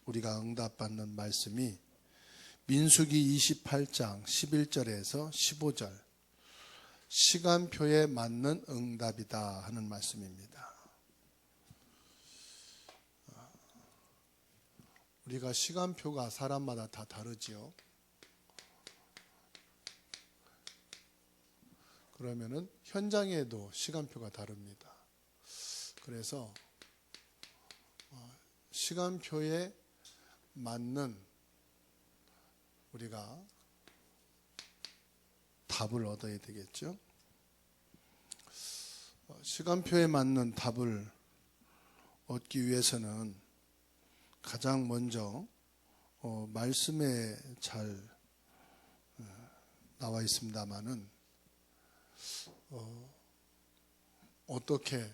우리가 응답받는 말씀이 민수기 28장 11절에서 15절, 시간표에 맞는 응답이다 하는 말씀입니다. 우리가 시간표가 사람마다 다 다르지요. 그러면은 현장에도 시간표가 다릅니다. 그래서 시간표에 맞는 우리가 답을 얻어야 되겠죠. 시간표에 맞는 답을 얻기 위해서는 가장 먼저 말씀에 잘 나와 있습니다마는 어떻게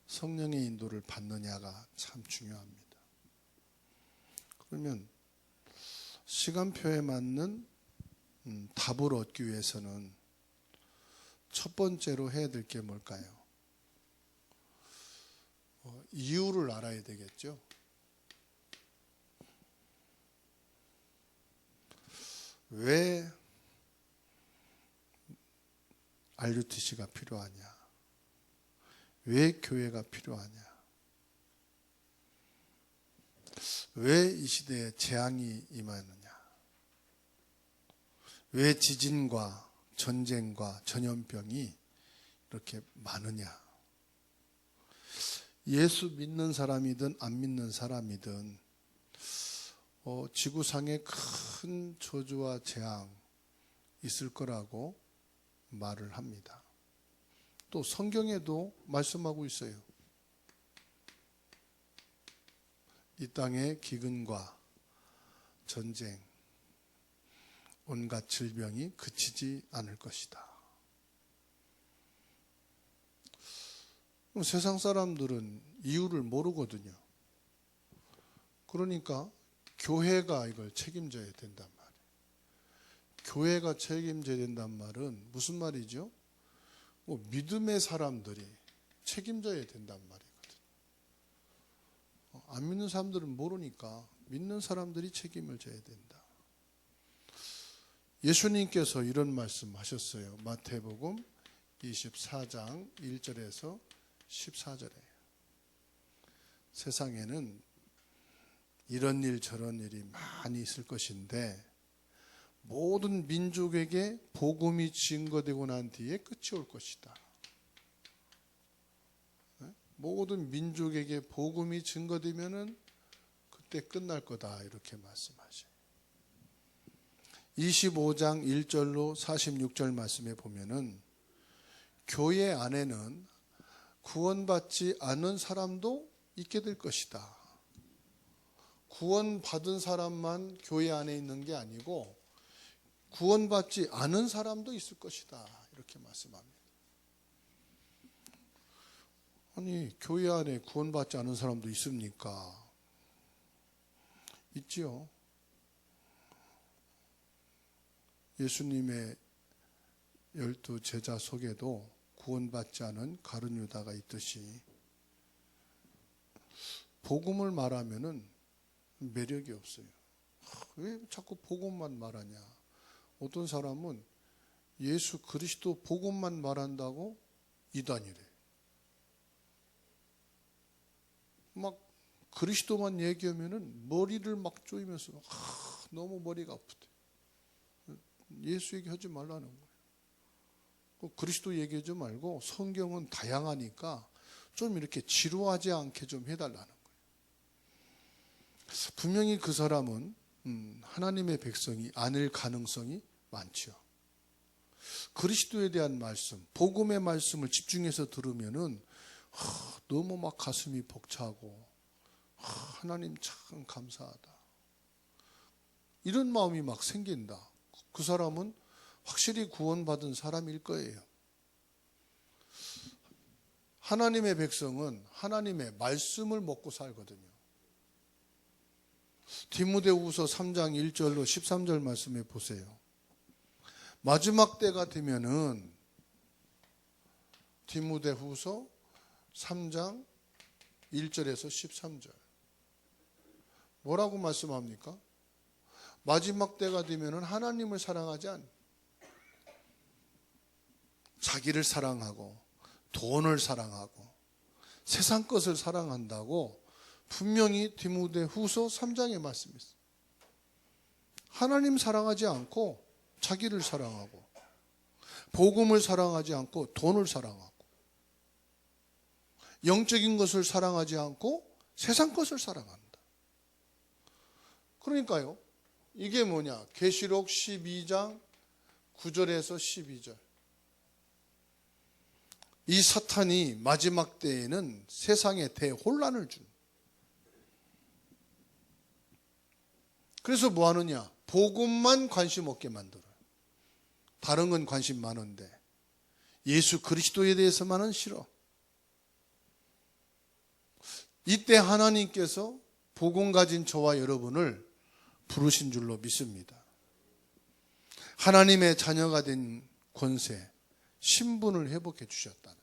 성령의 인도를 받느냐가 참 중요합니다. 그러면 시간표에 맞는 답을 얻기 위해서는 첫 번째로 해야 될 게 뭘까요? 이유를 알아야 되겠죠. 왜 RUTC가 필요하냐? 왜 교회가 필요하냐? 왜 이 시대에 재앙이 임하느냐? 왜 지진과 전쟁과 전염병이 이렇게 많으냐? 예수 믿는 사람이든 안 믿는 사람이든 지구상에 큰 저주와 재앙 있을 거라고 말을 합니다. 또 성경에도 말씀하고 있어요. 이 땅의 기근과 전쟁, 온갖 질병이 그치지 않을 것이다. 세상 사람들은 이유를 모르거든요. 그러니까 교회가 이걸 책임져야 된단 말이에요. 교회가 책임져야 된단 말은 무슨 말이죠? 믿음의 사람들이 책임져야 된단 말이거든요. 안 믿는 사람들은 모르니까 믿는 사람들이 책임을 져야 된다. 예수님께서 이런 말씀 하셨어요. 마태복음 24장 1절에서 14절에 세상에는 이런 일 저런 일이 많이 있을 것인데 모든 민족에게 복음이 증거되고 난 뒤에 끝이 올 것이다. 모든 민족에게 복음이 증거되면은 그때 끝날 거다 이렇게 말씀하셔요. 25장 1절로 46절 말씀에 보면은 교회 안에는 구원받지 않은 사람도 있게 될 것이다. 구원받은 사람만 교회 안에 있는 게 아니고 구원받지 않은 사람도 있을 것이다. 이렇게 말씀합니다. 아니, 교회 안에 구원받지 않은 사람도 있습니까? 있지요. 예수님의 12 제자 속에도 구원받지 않은 가룟 유다가 있듯이 복음을 말하면은 매력이 없어요. 왜 자꾸 복음만 말하냐? 어떤 사람은 예수 그리스도 복음만 말한다고 이단이래. 막 그리스도만 얘기하면은 머리를 막 조이면서 너무 머리가 아프대. 예수 얘기하지 말라는 거예요. 그리스도 얘기하지 말고 성경은 다양하니까 좀 이렇게 지루하지 않게 좀 해달라는 거예요. 분명히 그 사람은 하나님의 백성이 아닐 가능성이 많죠. 그리스도에 대한 말씀, 복음의 말씀을 집중해서 들으면은 너무 막 가슴이 벅차고 하나님 참 감사하다. 이런 마음이 막 생긴다. 그 사람은 확실히 구원받은 사람일 거예요. 하나님의 백성은 하나님의 말씀을 먹고 살거든요. 디모데후서 3장 1절로 13절 말씀에 보세요. 마지막 때가 되면은 디모데후서 3장 1절에서 13절 뭐라고 말씀합니까? 마지막 때가 되면은 하나님을 사랑하지 않, 자기를 사랑하고 돈을 사랑하고 세상 것을 사랑한다고 분명히 디모데후서 3장에 말씀했어요. 하나님 사랑하지 않고 자기를 사랑하고 복음을 사랑하지 않고 돈을 사랑하고 영적인 것을 사랑하지 않고 세상 것을 사랑한다. 그러니까요, 이게 뭐냐? 계시록 12장 9절에서 12절. 이 사탄이 마지막 때에는 세상에 대혼란을 줍니다. 그래서 뭐 하느냐? 복음만 관심 없게 만들어요. 다른 건 관심 많은데 예수 그리스도에 대해서만은 싫어. 이때 하나님께서 복음 가진 저와 여러분을 부르신 줄로 믿습니다. 하나님의 자녀가 된 권세, 신분을 회복해 주셨다는,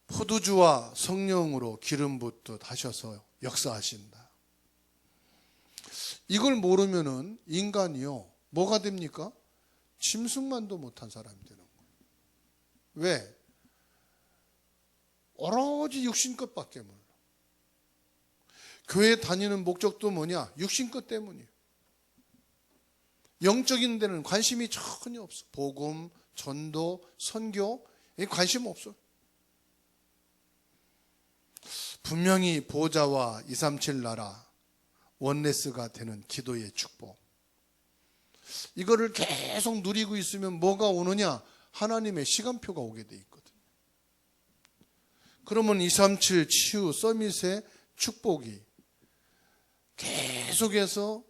포도주와 성령으로 기름 붓듯 하셔서 역사하신다. 이걸 모르면은 인간이요, 뭐가 됩니까? 짐승만도 못한 사람이 되는 거예요. 왜? 오로지 육신것밖에 몰라. 교회 다니는 목적도 뭐냐? 육신것 때문이에요. 영적인 데는 관심이 전혀 없어. 복음, 전도, 선교, 관심 없어. 분명히 보좌와 237 나라, 원네스가 되는 기도의 축복, 이거를 계속 누리고 있으면 뭐가 오느냐? 하나님의 시간표가 오게 돼 있거든요. 그러면 237 치유 서밋의 축복이 계속해서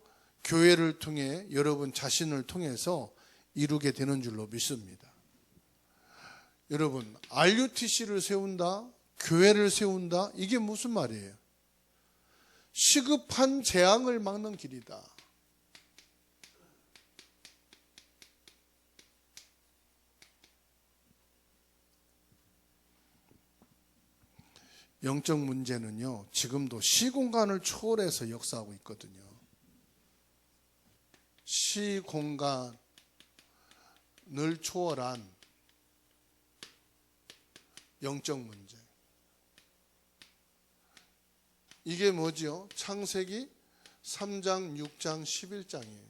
교회를 통해 여러분 자신을 통해서 이루게 되는 줄로 믿습니다. 여러분, RUTC를 세운다, 교회를 세운다, 이게 무슨 말이에요? 시급한 재앙을 막는 길이다. 영적 문제는요, 지금도 시공간을 초월해서 역사하고 있거든요. 시공간을 초월한 영적 문제. 이게 뭐지요? 창세기 3장, 6장, 11장이에요.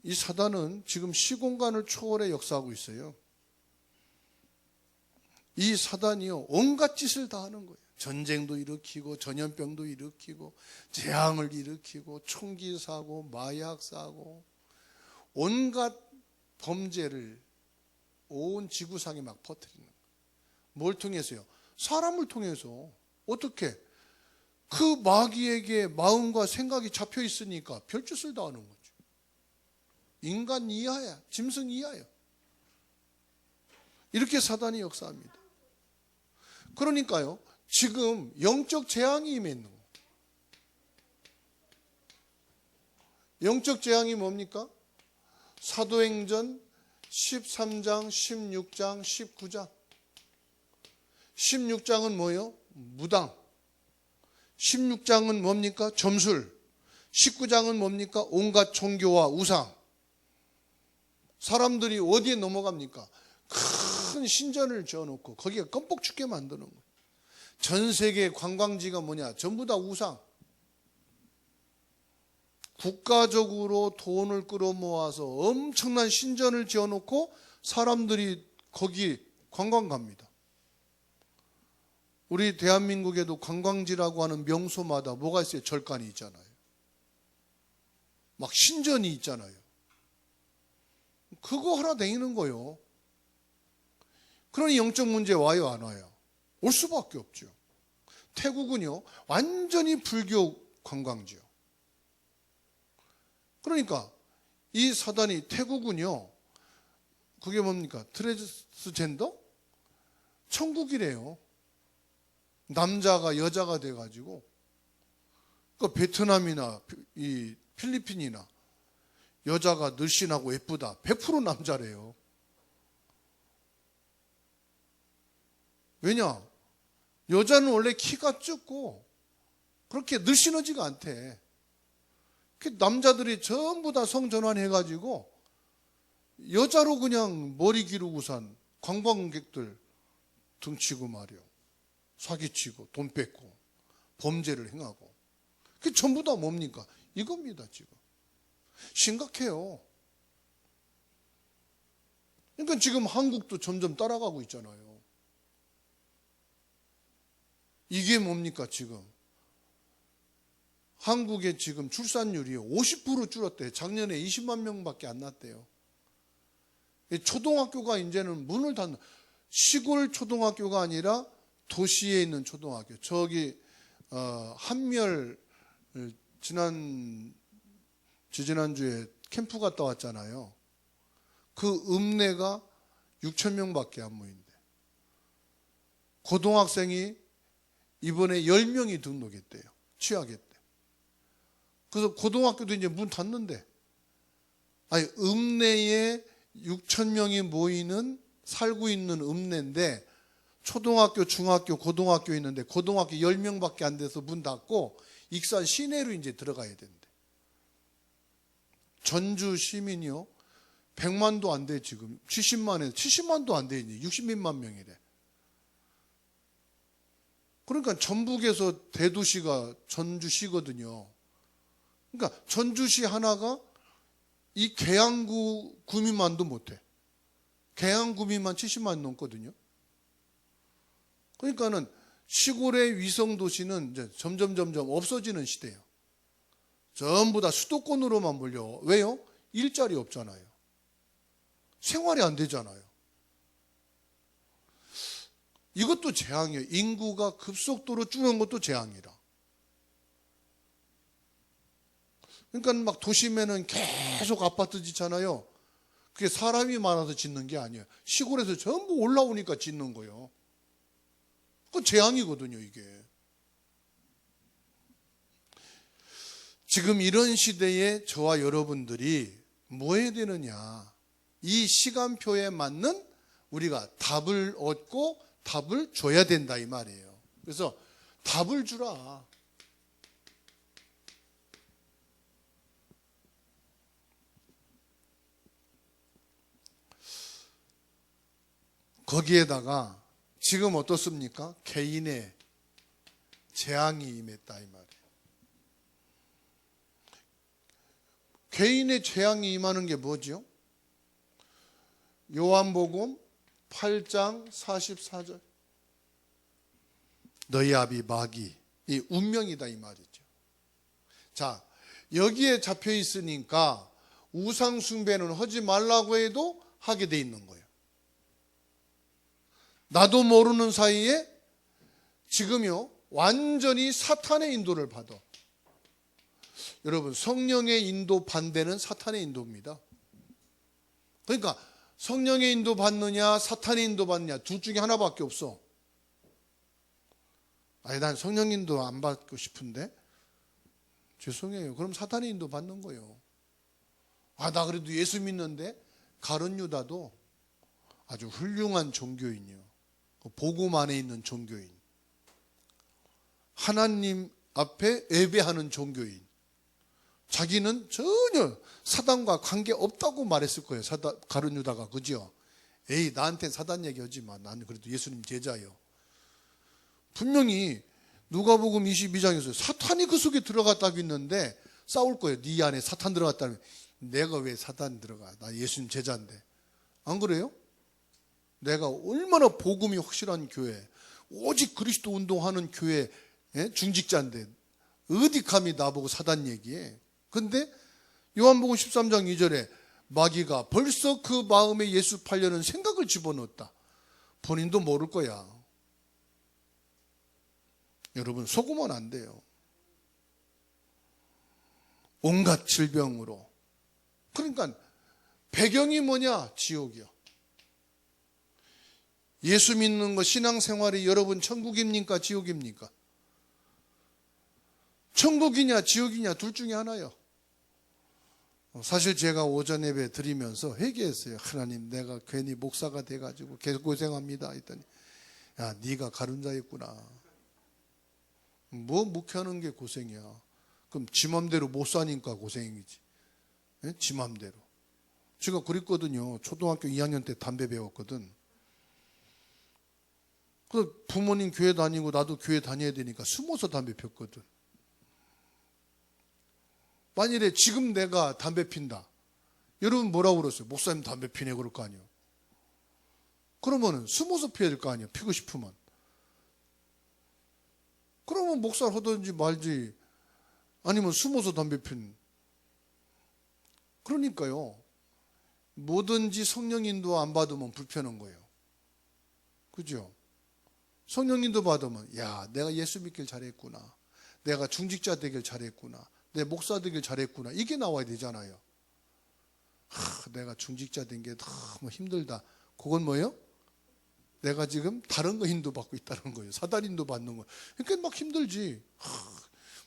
이 사단은 지금 시공간을 초월해 역사하고 있어요. 이 사단이요, 온갖 짓을 다 하는 거예요. 전쟁도 일으키고 전염병도 일으키고 재앙을 일으키고 총기 사고 마약 사고 온갖 범죄를 온 지구상에 막 퍼뜨리는 거예요. 뭘 통해서요? 사람을 통해서. 어떻게? 그 마귀에게 마음과 생각이 잡혀 있으니까 별짓을 다 하는 거죠. 인간 이하야, 짐승 이하야. 이렇게 사단이 역사합니다. 그러니까요, 지금 영적 재앙이 임해 있는 거예요. 영적 재앙이 뭡니까? 사도행전 13장, 16장, 19장. 16장은 뭐예요? 무당. 16장은 뭡니까? 점술. 19장은 뭡니까? 온갖 종교와 우상. 사람들이 어디에 넘어갑니까? 큰 신전을 지어놓고 거기에 껌뻑 죽게 만드는 거예요. 전 세계 관광지가 뭐냐? 전부 다 우상. 국가적으로 돈을 끌어모아서 엄청난 신전을 지어놓고 사람들이 거기 관광 갑니다. 우리 대한민국에도 관광지라고 하는 명소마다 뭐가 있어요? 절간이 있잖아요. 막 신전이 있잖아요. 그거 하나 다니는 거예요. 그러니 영적 문제 와요, 안 와요? 올 수밖에 없죠. 태국은요, 완전히 불교 관광지요. 그러니까 이 사단이, 태국은요, 그게 뭡니까? 트랜스젠더? 천국이래요. 남자가 여자가 돼가지고, 그 베트남이나 이 필리핀이나 여자가 늘씬하고 예쁘다. 100% 남자래요. 왜냐? 여자는 원래 키가 작고 그렇게 늘씬하지가 않대. 남자들이 전부 다 성전환해가지고 여자로 그냥 머리 기르고선 관광객들 등치고 말이요, 사기치고 돈 뺏고 범죄를 행하고, 그게 전부 다 뭡니까? 이겁니다. 지금 심각해요. 그러니까 지금 한국도 점점 따라가고 있잖아요. 이게 뭡니까? 지금 한국의 지금 출산율이 50% 줄었대요. 작년에 20만 명밖에 안 났대요. 초등학교가 이제는 문을 닫는, 시골 초등학교가 아니라 도시에 있는 초등학교. 저기 한멸 지지난주에 캠프 갔다 왔잖아요. 그 읍내가 6천 명밖에 안 모인대. 고등학생이 이번에 10명이 등록했대요. 취하겠대. 그래서 고등학교도 이제 문 닫는데, 아니 읍내에 6천 명이 모이는, 살고 있는 읍내인데 초등학교, 중학교, 고등학교 있는데 고등학교 10명밖에 안 돼서 문 닫고 익산 시내로 이제 들어가야 된대. 전주 시민이요 100만도 안 돼. 지금 70만도 안 돼. 이제 60몇만 명이래. 그러니까 전북에서 대도시가 전주시거든요. 그러니까 전주시 하나가 이 계양구 구민만도 못해. 계양 구민만 70만 넘거든요. 그러니까는 시골의 위성도시는 이제 점점 없어지는 시대예요. 전부 다 수도권으로만 몰려. 왜요? 일자리 없잖아요. 생활이 안 되잖아요. 이것도 재앙이에요. 인구가 급속도로 줄는 것도 재앙이라. 그러니까 막 도심에는 계속 아파트 짓잖아요. 그게 사람이 많아서 짓는 게 아니에요. 시골에서 전부 올라오니까 짓는 거예요. 그건 재앙이거든요, 이게. 지금 이런 시대에 저와 여러분들이 뭐 해야 되느냐. 이 시간표에 맞는 우리가 답을 얻고 답을 줘야 된다, 이 말이에요. 그래서 답을 주라. 거기에다가 지금 어떻습니까? 개인의 재앙이 임했다, 이 말이에요. 개인의 재앙이 임하는 게 뭐죠? 요한복음 8장 44절. 너희 아비 마귀, 이 운명이다, 이 말이죠. 자, 여기에 잡혀 있으니까 우상 숭배는 하지 말라고 해도 하게 돼 있는 거예요. 나도 모르는 사이에 지금요 완전히 사탄의 인도를 받아. 여러분, 성령의 인도 반대는 사탄의 인도입니다. 그러니까 성령의 인도 받느냐 사탄의 인도 받느냐 둘 중에 하나밖에 없어. 아니 난 성령 인도 안 받고 싶은데. 죄송해요. 그럼 사탄의 인도 받는 거예요. 아, 나 그래도 예수 믿는데. 가룟 유다도 아주 훌륭한 종교인이요. 복음 안에 있는 종교인. 하나님 앞에 예배하는 종교인. 자기는 전혀 사단과 관계 없다고 말했을 거예요. 가룟 유다가. 그죠? 에이, 나한테 사단 얘기하지 마. 나는 그래도 예수님 제자예요. 분명히 누가복음 22장에서 사탄이 그 속에 들어갔다고 있는데 싸울 거예요. 네 안에 사탄 들어갔다면. 내가 왜 사탄 들어가? 나 예수님 제자인데. 안 그래요? 내가 얼마나 복음이 확실한 교회, 오직 그리스도 운동하는 교회 중직자인데 어디 감히 나보고 사단 얘기해. 근데 요한복음 13장 2절에 마귀가 벌써 그 마음에 예수 팔려는 생각을 집어넣었다. 본인도 모를 거야. 여러분, 속으면 안 돼요. 온갖 질병으로. 그러니까 배경이 뭐냐? 지옥이요. 예수 믿는 거, 신앙생활이 여러분 천국입니까? 지옥입니까? 천국이냐 지옥이냐 둘 중에 하나요. 사실 제가 오전 예배 드리면서 회개했어요. 하나님, 내가 괜히 목사가 돼가지고 계속 고생합니다 했더니 야, 네가 가룟자였구나. 뭐 목회하는 게 고생이야. 그럼 지 맘대로 못 사니까 고생이지. 예? 지 맘대로. 제가 그랬거든요. 초등학교 2학년 때 담배 배웠거든. 그 부모님 교회 다니고 나도 교회 다녀야 되니까 숨어서 담배 폈거든. 만일에 지금 내가 담배 핀다. 여러분 뭐라고 그랬어요? 목사님 담배 피네 그럴 거 아니에요. 그러면은 숨어서 피워야 될 거 아니에요. 피고 싶으면. 그러면 목사를 하든지 말지. 아니면 숨어서 담배 핀. 그러니까요. 뭐든지 성령 인도 안 받으면 불편한 거예요. 그죠? 성령 인도 받으면 야, 내가 예수 믿길 잘했구나. 내가 중직자 되길 잘했구나. 내 목사 되길 잘했구나. 이게 나와야 되잖아요. 내가 중직자 된 게 너무 힘들다. 그건 뭐예요? 내가 지금 다른 거 인도 받고 있다는 거예요. 사단 인도 받는 거예요. 그러니까 막 힘들지.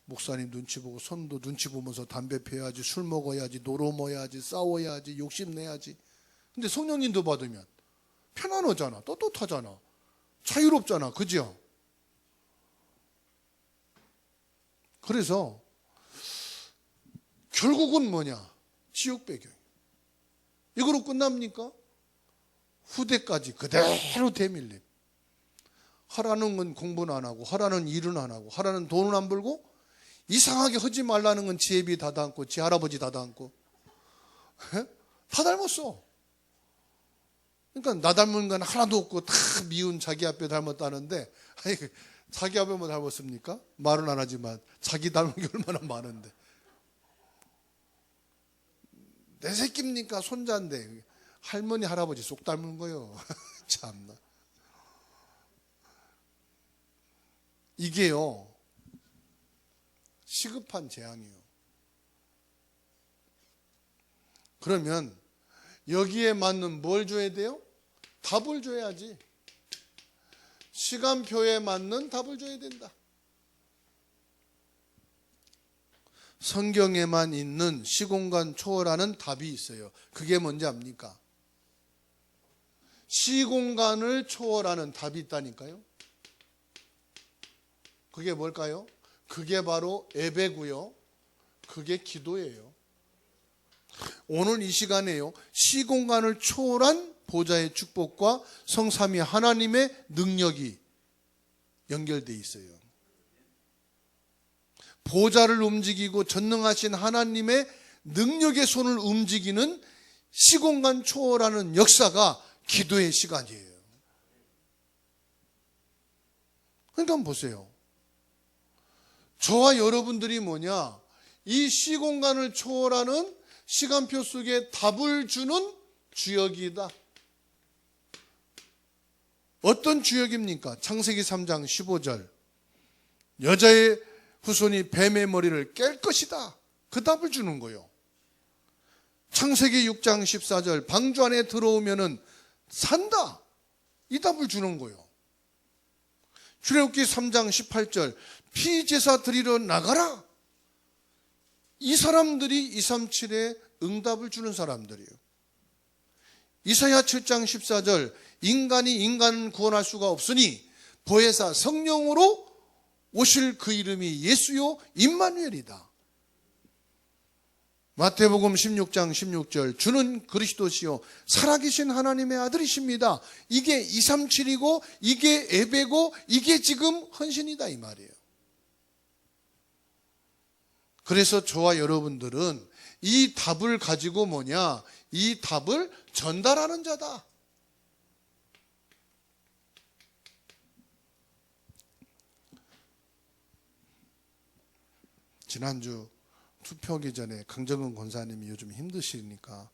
목사님 눈치 보고 손도 눈치 보면서 담배 피워야지, 술 먹어야지, 노름어야지, 싸워야지, 욕심내야지. 근데 성령 인도 받으면 편안하잖아. 떳떳하잖아. 자유롭잖아. 그죠? 그래서 결국은 뭐냐? 지옥 배경. 이거로 끝납니까? 후대까지 그대로 대밀림. 하라는 건 공부는 안 하고, 하라는 일은 안 하고, 하라는 돈은 안 벌고, 이상하게 하지 말라는 건 지 애비 다 닮고, 지 할아버지 다 닮고. 다 닮았어. 그러니까 나 닮은 건 하나도 없고 다 미운 자기 아빠 닮았다는데, 아니, 자기 아빠만 닮았습니까? 말은 안 하지만 자기 닮은 게 얼마나 많은데. 내 새끼입니까? 손자인데 할머니 할아버지 쏙 닮은 거요. 참나. 이게요 시급한 재앙이에요. 그러면 여기에 맞는 뭘 줘야 돼요? 답을 줘야지. 시간표에 맞는 답을 줘야 된다. 성경에만 있는 시공간 초월하는 답이 있어요. 그게 뭔지 압니까? 시공간을 초월하는 답이 있다니까요. 그게 뭘까요? 그게 바로 예배고요. 그게 기도예요. 오늘 이 시간에요. 시공간을 초월한 보좌의 축복과 성삼위 하나님의 능력이 연결되어 있어요. 보좌를 움직이고 전능하신 하나님의 능력의 손을 움직이는 시공간 초월하는 역사가 기도의 시간이에요. 그러니까 한번 보세요. 저와 여러분들이 뭐냐? 이 시공간을 초월하는 시간표 속에 답을 주는 주역이다. 어떤 주역입니까? 창세기 3장 15절. 여자의 후손이 뱀의 머리를 깰 것이다. 그 답을 주는 거예요. 창세기 6장 14절. 방주 안에 들어오면은 산다. 이 답을 주는 거예요. 출애굽기 3장 18절. 피제사 드리러 나가라. 이 사람들이 237에 응답을 주는 사람들이에요. 이사야 7장 14절. 인간이 인간을 구원할 수가 없으니 보혜사 성령으로 오실 그 이름이 예수요 임마누엘이다. 마태복음 16장 16절. 주는 그리스도시요 살아계신 하나님의 아들이십니다. 이게 237이고 이게 예배고 이게 지금 헌신이다 이 말이에요. 그래서 저와 여러분들은 이 답을 가지고 뭐냐? 이 답을 전달하는 자다. 지난주 투표하기 전에 강정은 권사님이 요즘 힘드시니까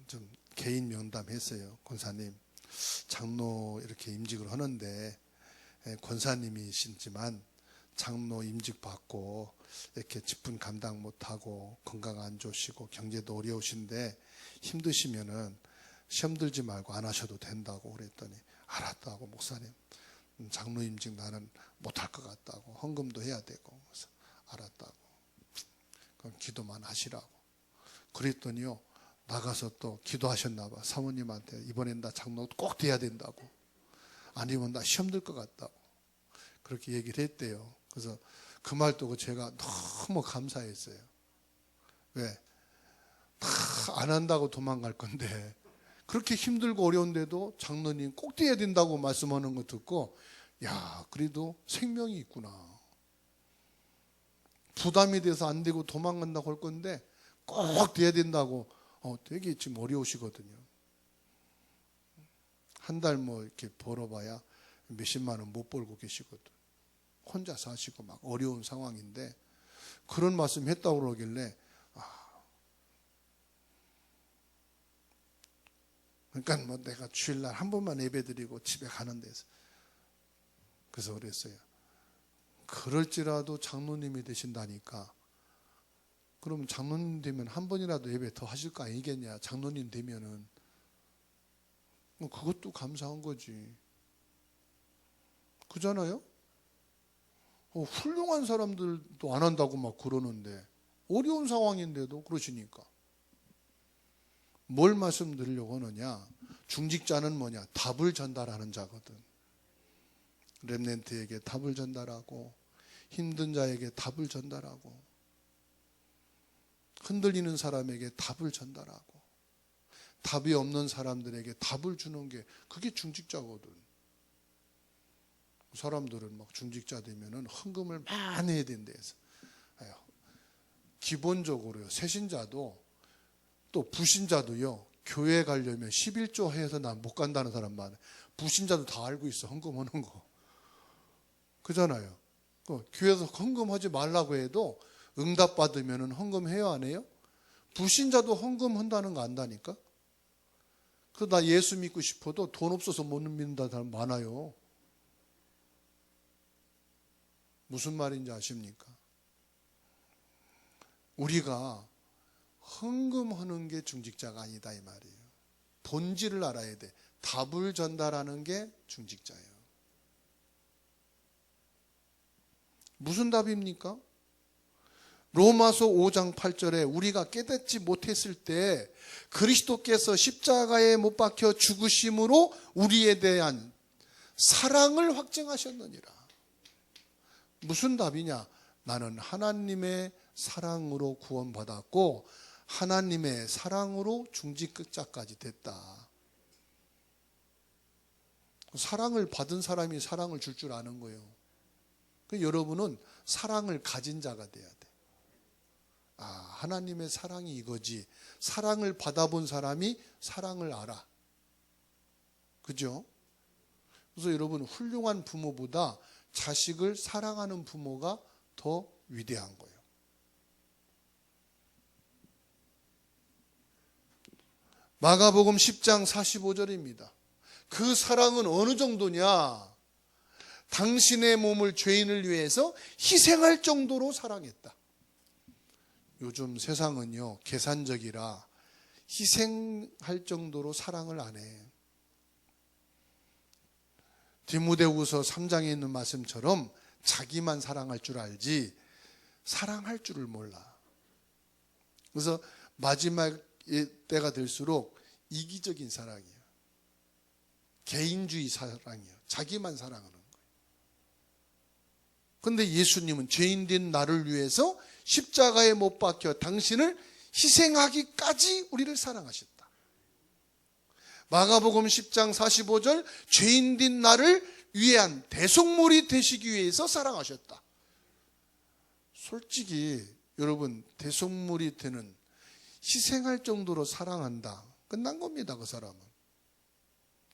좀 개인 면담했어요. 권사님, 장로 이렇게 임직을 하는데 권사님이시지만 장로 임직 받고 이렇게 직분 감당 못하고 건강 안 좋으시고 경제도 어려우신데 힘드시면은 시험 들지 말고 안 하셔도 된다고 그랬더니 알았다고 목사님 장로 임직 나는 못할 것 같다고 헌금도 해야 되고 그래서 알았다고 그럼 기도만 하시라고 그랬더니요 나가서 또 기도하셨나 봐. 사모님한테 이번엔 나 장로 꼭 돼야 된다고 아니면 나 시험 들 것 같다고 그렇게 얘기를 했대요. 그래서 그 말 듣고 제가 너무 감사했어요. 왜? 다 안 한다고 도망갈 건데 그렇게 힘들고 어려운데도 장로님 꼭 뛰어야 된다고 말씀하는 거 듣고, 야, 그래도 생명이 있구나. 부담이 돼서 안 되고 도망간다고 할 건데 꼭 돼야 된다고 되게 지금 어려우시거든요. 한 달 뭐 이렇게 벌어봐야 몇십만 원 못 벌고 계시거든. 혼자 사시고 막 어려운 상황인데 그런 말씀 했다고 그러길래, 그러니까 뭐 내가 주일날 한 번만 예배드리고 집에 가는 데서, 그래서 그랬어요. 그럴지라도 장로님이 되신다니까 그러면 장로님 되면 한 번이라도 예배 더 하실 거 아니겠냐. 장로님 되면은 그것도 감사한 거지. 그잖아요. 훌륭한 사람들도 안 한다고 막 그러는데 어려운 상황인데도 그러시니까. 뭘 말씀드리려고 하느냐. 중직자는 뭐냐, 답을 전달하는 자거든. 렘넌트에게 답을 전달하고 힘든 자에게 답을 전달하고 흔들리는 사람에게 답을 전달하고 답이 없는 사람들에게 답을 주는 게 그게 중직자거든. 사람들은 막 중직자 되면은 헌금을 많이 해야 된다 해서, 기본적으로요, 새신자도 또 부신자도요, 교회 가려면 11조 해서 난 못 간다는 사람 많아요. 부신자도 다 알고 있어, 헌금하는 거. 그잖아요. 교회에서 헌금하지 말라고 해도 응답받으면 헌금해요, 안 해요? 부신자도 헌금한다는 거 안다니까? 그래서 나 예수 믿고 싶어도 돈 없어서 못 믿는다는 사람 많아요. 무슨 말인지 아십니까? 우리가 헌금하는 게 중직자가 아니다 이 말이에요. 본질을 알아야 돼. 답을 전달하는 게 중직자예요. 무슨 답입니까? 로마서 5장 8절에 우리가 깨닫지 못했을 때 그리스도께서 십자가에 못 박혀 죽으심으로 우리에 대한 사랑을 확증하셨느니라. 무슨 답이냐? 나는 하나님의 사랑으로 구원받았고 하나님의 사랑으로 중직자까지 됐다. 사랑을 받은 사람이 사랑을 줄 줄 아는 거예요. 여러분은 사랑을 가진 자가 돼야 돼. 하나님의 사랑이 이거지. 사랑을 받아본 사람이 사랑을 알아. 그죠? 그래서 여러분, 훌륭한 부모보다 자식을 사랑하는 부모가 더 위대한 거예요. 마가복음 10장 45절입니다. 그 사랑은 어느 정도냐? 당신의 몸을 죄인을 위해서 희생할 정도로 사랑했다. 요즘 세상은요, 계산적이라 희생할 정도로 사랑을 안 해. 디모데후서 3장에 있는 말씀처럼 자기만 사랑할 줄 알지 사랑할 줄을 몰라. 그래서 마지막 때가 될수록 이기적인 사랑이에요. 개인주의 사랑이에요. 자기만 사랑하는 거예요. 그런데 예수님은 죄인된 나를 위해서 십자가에 못 박혀 당신을 희생하기까지 우리를 사랑하셨다. 마가복음 10장 45절 죄인된 나를 위한 대속물이 되시기 위해서 사랑하셨다. 솔직히 여러분, 대속물이 되는 희생할 정도로 사랑한다. 끝난 겁니다. 그 사람은.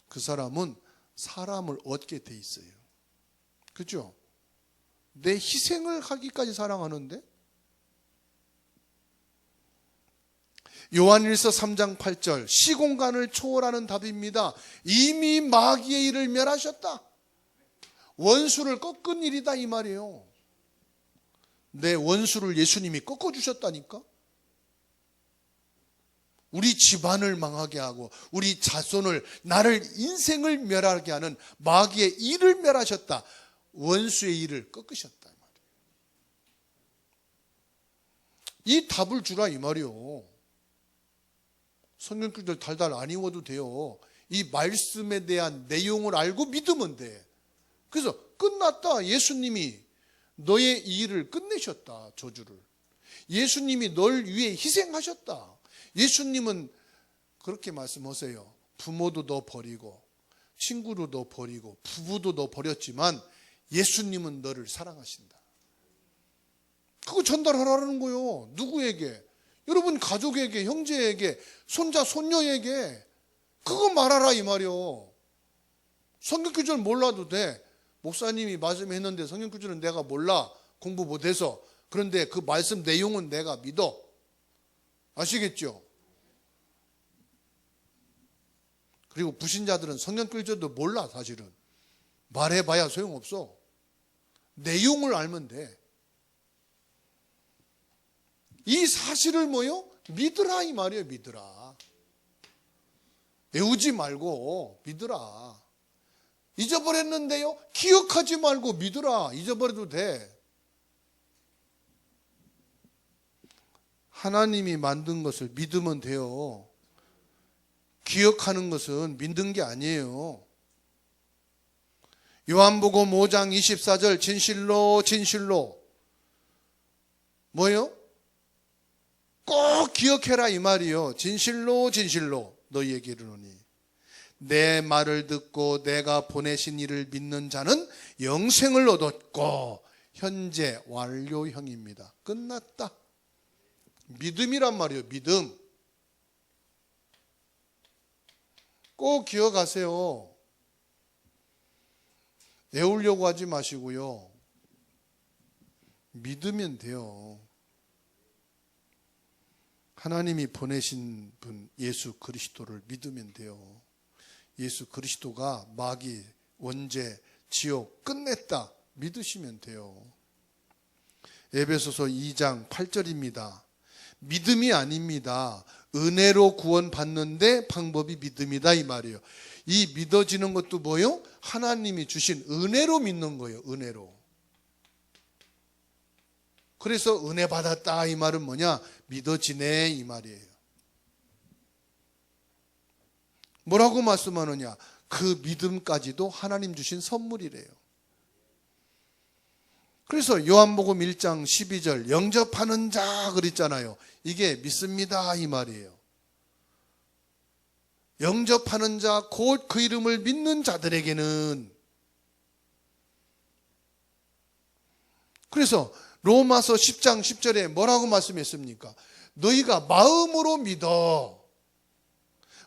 그 사람은 사람을 얻게 돼 있어요. 그죠? 내 희생을 하기까지 사랑하는데? 요한일서 3장 8절 시공간을 초월하는 답입니다. 이미 마귀의 일을 멸하셨다. 원수를 꺾은 일이다 이 말이에요. 내 원수를 예수님이 꺾어주셨다니까. 우리 집안을 망하게 하고 우리 자손을, 나를, 인생을 멸하게 하는 마귀의 일을 멸하셨다. 원수의 일을 꺾으셨다 이 말이에요. 이 답을 주라 이 말이에요. 성경글들 달달 안 읽어도 돼요. 이 말씀에 대한 내용을 알고 믿으면 돼. 그래서 끝났다. 예수님이 너의 이 일을 끝내셨다. 저주를. 예수님이 널 위해 희생하셨다. 예수님은 그렇게 말씀하세요. 부모도 너 버리고 친구도 너 버리고 부부도 너 버렸지만 예수님은 너를 사랑하신다. 그거 전달하라는 거요. 누구에게? 여러분 가족에게, 형제에게, 손자, 손녀에게 그거 말하라 이 말이요. 성경 구절 몰라도 돼. 목사님이 말씀했는데 성경 구절은 내가 몰라. 공부 못해서. 그런데 그 말씀 내용은 내가 믿어. 아시겠죠? 그리고 불신자들은 성경 구절도 몰라 사실은. 말해봐야 소용없어. 내용을 알면 돼. 이 사실을 뭐요? 믿으라 이 말이에요. 믿으라. 외우지 말고 믿으라. 잊어버렸는데요? 기억하지 말고 믿으라. 잊어버려도 돼. 하나님이 만든 것을 믿으면 돼요. 기억하는 것은 믿는 게 아니에요. 요한복음 5장 24절 진실로 진실로 뭐예요? 꼭 기억해라 이 말이요. 진실로 진실로 너희에게 이르노니 내 말을 듣고 내가 보내신 이를 믿는 자는 영생을 얻었고 현재 완료형입니다. 끝났다. 믿음이란 말이에요. 믿음. 꼭 기억하세요. 외우려고 하지 마시고요. 믿으면 돼요. 하나님이 보내신 분 예수 그리스도를 믿으면 돼요. 예수 그리스도가 마귀, 원죄, 지옥 끝냈다. 믿으시면 돼요. 에베소서 2장 8절입니다. 믿음이 아닙니다. 은혜로 구원받는데 방법이 믿음이다 이 말이에요. 이 믿어지는 것도 뭐요? 하나님이 주신 은혜로 믿는 거예요. 은혜로. 그래서 은혜 받았다 이 말은 뭐냐? 믿어지네 이 말이에요. 뭐라고 말씀하느냐? 그 믿음까지도 하나님 주신 선물이래요. 그래서 요한복음 1장 12절 영접하는 자 그랬잖아요. 이게 믿습니다 이 말이에요. 영접하는 자 곧 그 이름을 믿는 자들에게는. 그래서 로마서 10장 10절에 뭐라고 말씀했습니까? 너희가 마음으로 믿어.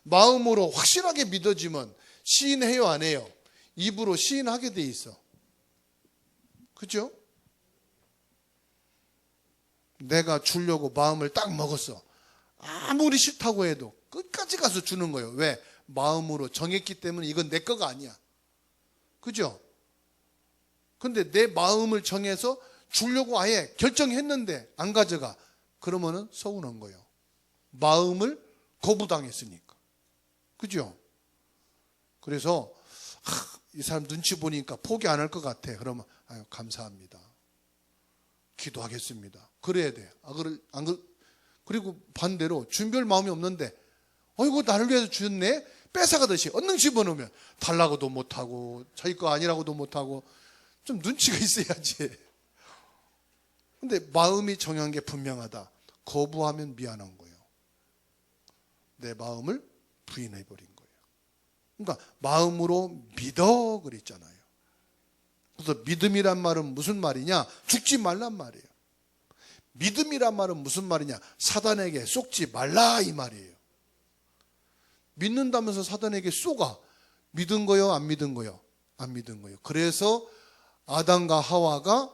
마음으로 확실하게 믿어지면 시인해요 안 해요? 입으로 시인하게 돼 있어. 그죠? 내가 주려고 마음을 딱 먹었어. 아무리 싫다고 해도 끝까지 가서 주는 거예요. 왜? 마음으로 정했기 때문에 이건 내 거가 아니야. 그죠? 근데 내 마음을 정해서 주려고 아예 결정했는데 안 가져가. 그러면은 서운한 거예요. 마음을 거부당했으니까. 그죠? 그래서 이 사람 눈치 보니까 포기 안 할 것 같아. 그러면 아유 감사합니다. 기도하겠습니다. 그래야 돼. 그리고 반대로 준비할 마음이 없는데 어이구 나를 위해서 주셨네. 뺏어가듯이 얼른 집어넣으면 달라고도 못하고 자기 거 아니라고도 못하고 좀 눈치가 있어야지. 근데 마음이 정한 게 분명하다. 거부하면 미안한 거예요. 내 마음을 부인해버린 거예요. 그러니까 마음으로 믿어 그랬잖아요. 그래서 믿음이란 말은 무슨 말이냐? 죽지 말란 말이에요. 믿음이란 말은 무슨 말이냐? 사단에게 속지 말라 이 말이에요. 믿는다면서 사단에게 쏘가. 믿은 거요? 안 믿은 거요? 안 믿은 거예요. 그래서 아담과 하와가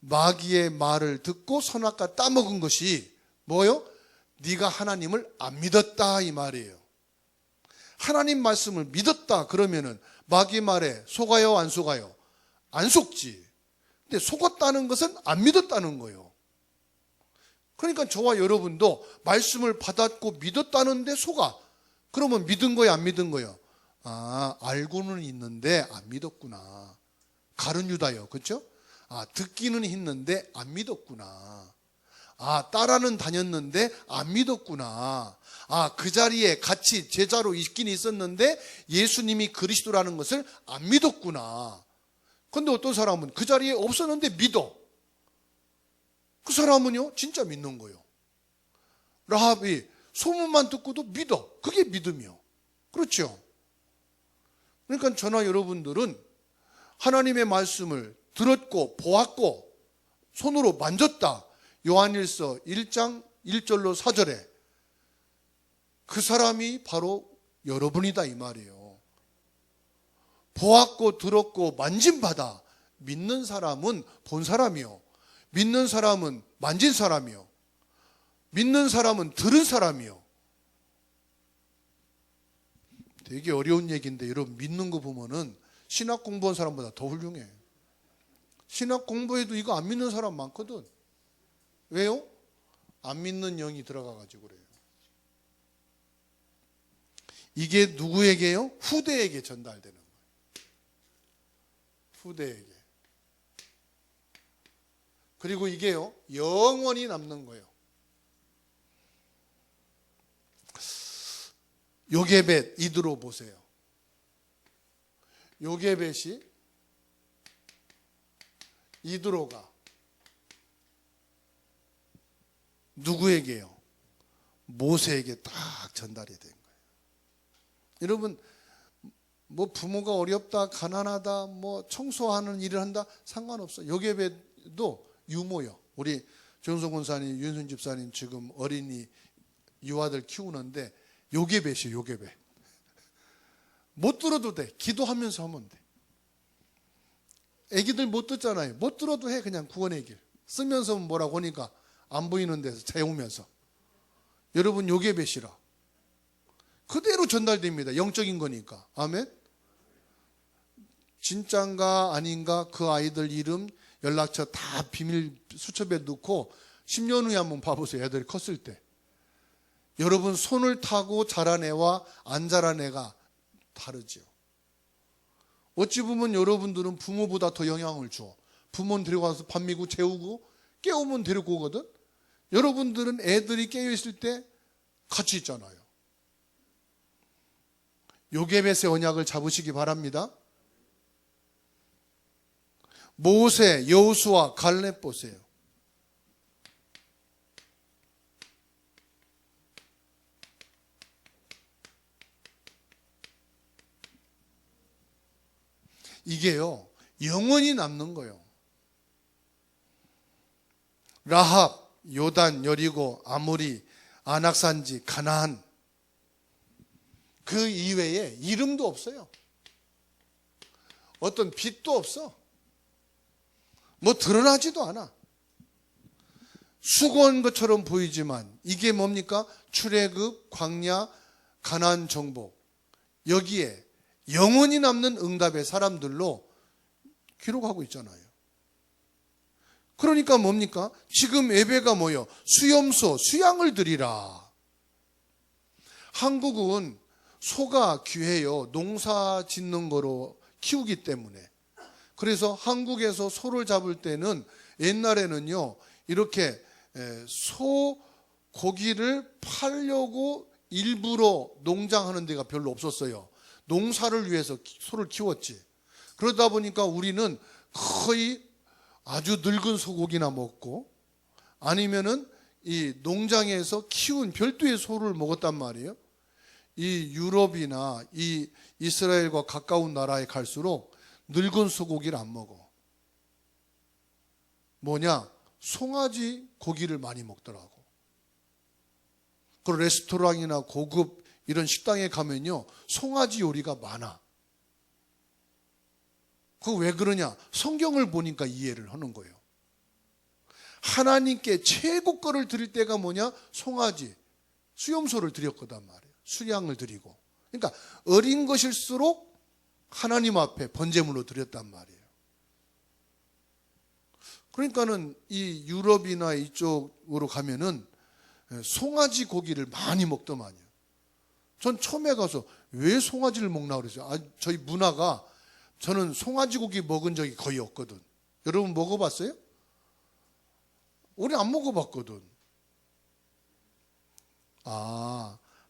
마귀의 말을 듣고 선악과 따먹은 것이 뭐요? 네가 하나님을 안 믿었다 이 말이에요. 하나님 말씀을 믿었다 그러면은 마귀 말에 속아요 안 속아요? 안 속지. 근데 속았다는 것은 안 믿었다는 거예요. 그러니까 저와 여러분도 말씀을 받았고 믿었다는데 속아. 그러면 믿은 거야 안 믿은 거야? 아 알고는 있는데 안 믿었구나. 가룟 유다요. 그렇죠? 아 듣기는 했는데 안 믿었구나. 아, 따라는 다녔는데 안 믿었구나. 아, 그 자리에 같이 제자로 있긴 있었는데 예수님이 그리스도라는 것을 안 믿었구나. 근데 어떤 사람은 그 자리에 없었는데 믿어. 그 사람은요, 진짜 믿는 거예요. 라합이 소문만 듣고도 믿어. 그게 믿음이요. 그렇죠? 그러니까 저나 여러분들은 하나님의 말씀을 들었고 보았고 손으로 만졌다. 요한일서 1장 1절로 4절에 그 사람이 바로 여러분이다 이 말이에요. 보았고 들었고 만진바다. 믿는 사람은 본 사람이요. 믿는 사람은 만진 사람이요. 믿는 사람은 들은 사람이요. 되게 어려운 얘기인데 여러분 믿는 거 보면은 신학 공부한 사람보다 더 훌륭해. 신학 공부해도 이거 안 믿는 사람 많거든. 왜요? 안 믿는 영이 들어가가지고 그래요. 이게 누구에게요? 후대에게 전달되는 거예요. 후대에게. 그리고 이게요, 영원히 남는 거예요. 요게벳 이드로 보세요. 요게벳이 이드로가 누구에게요? 모세에게 딱 전달이 된 거예요. 여러분, 뭐 부모가 어렵다, 가난하다, 뭐 청소하는 일을 한다 상관없어. 요게벳도 유모요. 우리 정성 권사님, 윤순 집사님 지금 어린이 유아들 키우는데 요게벳이에요. 요게벳. 못 들어도 돼. 기도하면서 하면 돼. 애기들 못 듣잖아요. 못 들어도 해. 그냥 구원의 길. 쓰면서 뭐라고 하니까 안 보이는 데서 채우면서. 여러분 요게벳이라. 그대로 전달됩니다. 영적인 거니까. 아멘. 진짠가 아닌가 그 아이들 이름, 연락처 다 비밀 수첩에 넣고 10년 후에 한번 봐보세요. 애들이 컸을 때. 여러분 손을 타고 자란 애와 안 자란 애가 다르죠. 어찌 보면 여러분들은 부모보다 더 영향을 줘. 부모는 데려가서 밥 미고 재우고 깨우면 데리고 오거든. 여러분들은 애들이 깨어있을 때 같이 있잖아요. 요게벳의 언약을 잡으시기 바랍니다. 모세, 여호수아, 갈렙 보세요. 이게요, 영원히 남는 거예요. 라합, 요단, 여리고, 아모리, 안악산지, 가나안. 그 이외에 이름도 없어요. 어떤 빛도 없어. 뭐 드러나지도 않아. 수고한 것처럼 보이지만 이게 뭡니까? 출애굽, 광야, 가나안 정복. 여기에 영원히 남는 응답의 사람들로 기록하고 있잖아요. 그러니까 뭡니까? 지금 예배가 뭐예요? 수염소, 수양을 드리라. 한국은 소가 귀해요. 농사 짓는 거로 키우기 때문에. 그래서 한국에서 소를 잡을 때는 옛날에는요, 이렇게 소 고기를 팔려고 일부러 농장하는 데가 별로 없었어요. 농사를 위해서 소를 키웠지. 그러다 보니까 우리는 거의 아주 늙은 소고기나 먹고 아니면은 이 농장에서 키운 별도의 소를 먹었단 말이에요. 이 유럽이나 이 이스라엘과 가까운 나라에 갈수록 늙은 소고기를 안 먹어. 뭐냐? 송아지 고기를 많이 먹더라고. 그 레스토랑이나 고급 이런 식당에 가면요, 송아지 요리가 많아. 그거 왜 그러냐? 성경을 보니까 이해를 하는 거예요. 하나님께 최고 거를 드릴 때가 뭐냐? 송아지, 수염소를 드렸거단 말이에요. 수량을 드리고. 그러니까 어린 것일수록 하나님 앞에 번제물로 드렸단 말이에요. 그러니까는 이 유럽이나 이쪽으로 가면은 송아지 고기를 많이 먹더만요. 전 처음에 가서 왜 송아지를 먹나 그랬어요. 저희 문화가, 저는 송아지 고기 먹은 적이 거의 없거든. 여러분 먹어봤어요? 우리 안 먹어봤거든.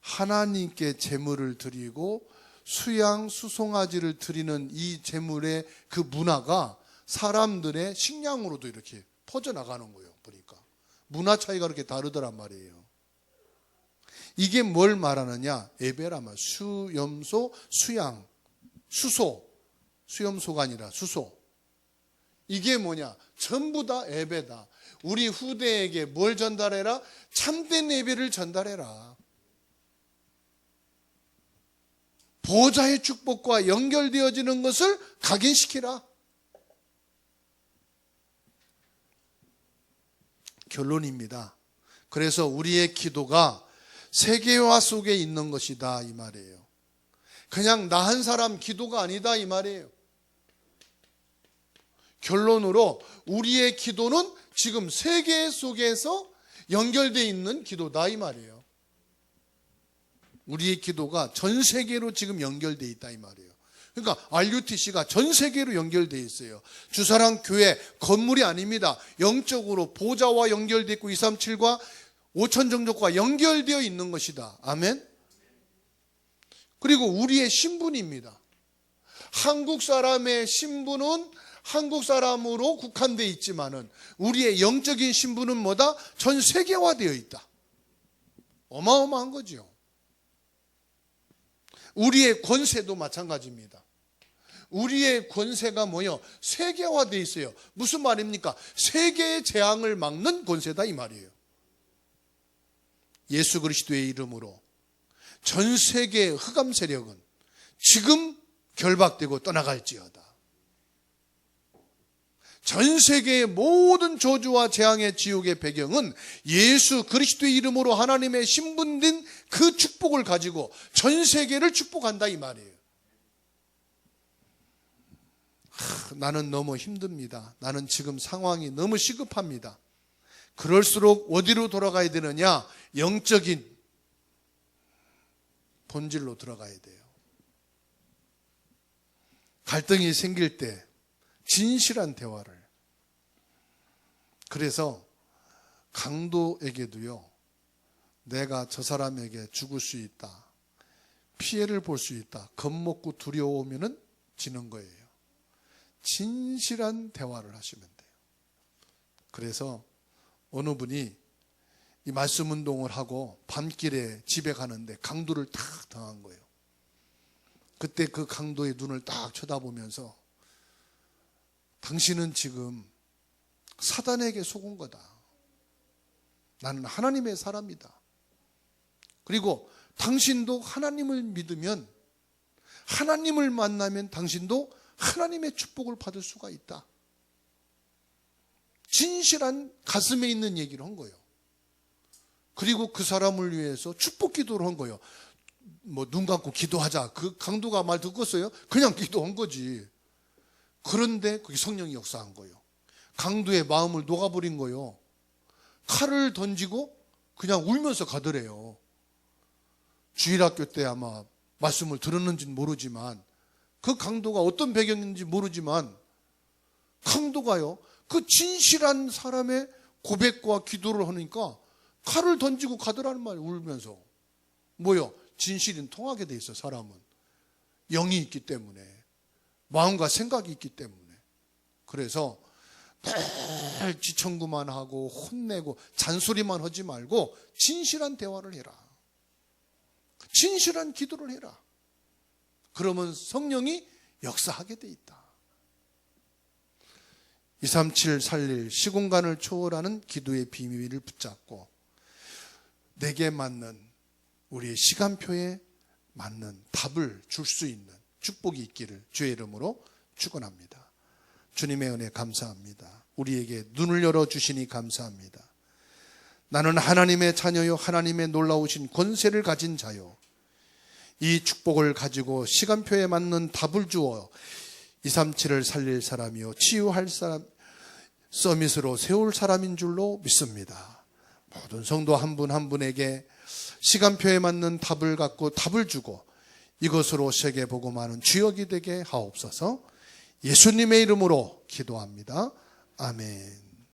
하나님께 제물을 드리고 수양 수송아지를 드리는 이 제물의 그 문화가 사람들의 식량으로도 이렇게 퍼져나가는 거예요. 보니까 문화 차이가 그렇게 다르더란 말이에요. 이게 뭘 말하느냐? 예배란 말. 수염소, 수양, 수소. 수염소가 아니라 수소. 이게 뭐냐? 전부 다 예배다. 우리 후대에게 뭘 전달해라? 참된 예배를 전달해라. 보좌의 축복과 연결되어지는 것을 각인시키라. 결론입니다. 그래서 우리의 기도가 세계화 속에 있는 것이다 이 말이에요. 그냥 나 한 사람 기도가 아니다 이 말이에요. 결론으로 우리의 기도는 지금 세계 속에서 연결되어 있는 기도다 이 말이에요. 우리의 기도가 전 세계로 지금 연결되어 있다 이 말이에요. 그러니까 RUTC가 전 세계로 연결되어 있어요. 주사랑 교회 건물이 아닙니다. 영적으로 보좌와 연결되어 있고 237과 5천 종족과 연결되어 있는 것이다. 아멘. 그리고 우리의 신분입니다. 한국 사람의 신분은 한국 사람으로 국한되어 있지만은 우리의 영적인 신분은 뭐다? 전 세계화되어 있다. 어마어마한 거죠. 우리의 권세도 마찬가지입니다. 우리의 권세가 뭐요? 세계화되어 있어요. 무슨 말입니까? 세계의 재앙을 막는 권세다 이 말이에요. 예수 그리스도의 이름으로 전 세계의 흑암 세력은 지금 결박되고 떠나갈지어다. 전 세계의 모든 저주와 재앙의 지옥의 배경은 예수 그리스도의 이름으로 하나님의 신분된 그 축복을 가지고 전 세계를 축복한다 이 말이에요. 나는 너무 힘듭니다. 나는 지금 상황이 너무 시급합니다. 그럴수록 어디로 돌아가야 되느냐? 영적인 본질로 들어가야 돼요. 갈등이 생길 때 진실한 대화를. 그래서 강도에게도요, 내가 저 사람에게 죽을 수 있다, 피해를 볼 수 있다, 겁먹고 두려워오면은 지는 거예요. 진실한 대화를 하시면 돼요. 그래서 어느 분이 이 말씀 운동을 하고 밤길에 집에 가는데 강도를 딱 당한 거예요. 그때 그 강도의 눈을 딱 쳐다보면서 당신은 지금 사단에게 속은 거다. 나는 하나님의 사람이다. 그리고 당신도 하나님을 믿으면, 하나님을 만나면 당신도 하나님의 축복을 받을 수가 있다. 진실한 가슴에 있는 얘기를 한 거예요. 그리고 그 사람을 위해서 축복 기도를 한 거예요. 뭐 눈 감고 기도하자. 그 강도가 말 듣겠어요? 그냥 기도한 거지. 그런데 그게 성령이 역사한 거예요. 강도의 마음을 녹아버린 거예요. 칼을 던지고 그냥 울면서 가더래요. 주일학교 때 아마 말씀을 들었는지는 모르지만, 그 강도가 어떤 배경인지 모르지만 강도가요, 그 진실한 사람의 고백과 기도를 하니까 칼을 던지고 가더라는 말이에요. 울면서. 뭐요? 진실은 통하게 돼 있어. 사람은 영이 있기 때문에, 마음과 생각이 있기 때문에. 그래서 늘 지청구만 하고 혼내고 잔소리만 하지 말고 진실한 대화를 해라. 진실한 기도를 해라. 그러면 성령이 역사하게 돼 있다. 237 살릴 시공간을 초월하는 기도의 비밀을 붙잡고 내게 맞는, 우리의 시간표에 맞는 답을 줄 수 있는 축복이 있기를 주의 이름으로 축원합니다. 주님의 은혜 감사합니다. 우리에게 눈을 열어주시니 감사합니다. 나는 하나님의 자녀요, 하나님의 놀라우신 권세를 가진 자요, 이 축복을 가지고 시간표에 맞는 답을 주어 237을 살릴 사람이요, 치유할 사람, 서밋으로 세울 사람인 줄로 믿습니다. 모든 성도 한 분 한 분에게 시간표에 맞는 답을 갖고 답을 주고 이것으로 세계 복음하는 주역이 되게 하옵소서. 예수님의 이름으로 기도합니다. 아멘.